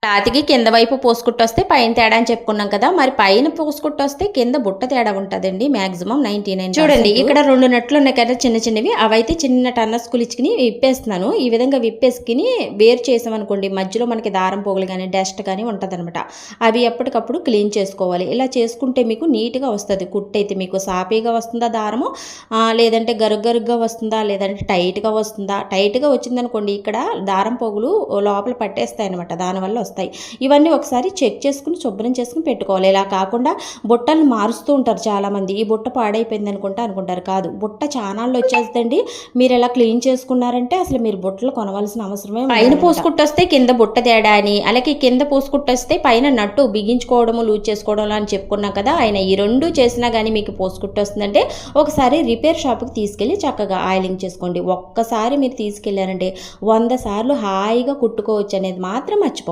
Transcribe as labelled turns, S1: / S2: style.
S1: రాతికి కింద వైపు పోసుకుట్టొస్తే పైన తేడా అని చెప్పుకున్నాం కదా, మరి పైన పోసుకుట్టొస్తే కింద బుట్ట తేడా ఉంటుందండి మ్యాక్సిమం 99%. చూడండి ఇక్కడ 2 నట్లు ఉన్నాయి కదా చిన్న చిన్నవి, అవైతే చిన్న టన్నస్కులు ఇచ్చుకుని విప్పేస్తున్నాను. ఈ విధంగా విప్పేసుకుని వేరు చేసామనుకోండి మధ్యలో మనకి దారం పోగులు కానీ డస్ట్ కానీ ఉంటుందన్నమాట. అవి ఎప్పటికప్పుడు క్లీన్ చేసుకోవాలి. ఇలా చేసుకుంటే మీకు నీట్గా వస్తుంది కుట్టు. అయితే మీకు సాపీగా వస్తుందా దారము, లేదంటే గరుగ్గా వస్తుందా, లేదంటే టైట్గా వస్తుందా. టైట్గా వచ్చిందనుకోండి ఇక్కడ దారం పోగులు లోపల పట్టేస్తాయి అనమాట, దానివల్ల వస్తాయి. ఇవన్నీ ఒకసారి చెక్ చేసుకుని శుభ్రం చేసుకుని పెట్టుకోవాలి. ఇలా కాకుండా బుట్టలను మారుస్తూ ఉంటారు చాలామంది. ఈ బుట్ట పాడైపోయింది అనుకుంటారు. కాదు, బుట్ట చానాళ్ళు వచ్చేస్తుందండి. మీరు ఎలా క్లీన్ చేసుకున్నారంటే అసలు మీరు బుట్టలు కొనవలసిన అవసరమే. పైన పూసుకుట్టొస్తే కింద బుట్ట తేడా అని, అలాగే కింద పూసుకుట్టొస్తే పైన నట్టు బిగించుకోవడము లూజ్ చేసుకోవడం అని చెప్పుకున్నాం కదా. ఆయన ఈ 2 చేసినా కానీ మీకు పూసుకుట్టొస్తుందంటే ఒకసారి రిపేర్ షాప్కి తీసుకెళ్ళి చక్కగా ఆయిలింగ్ చేసుకోండి. ఒక్కసారి మీరు తీసుకెళ్ళారంటే 100 సార్లు హాయిగా కుట్టుకోవచ్చు అనేది మాత్రం మర్చిపోవాలి.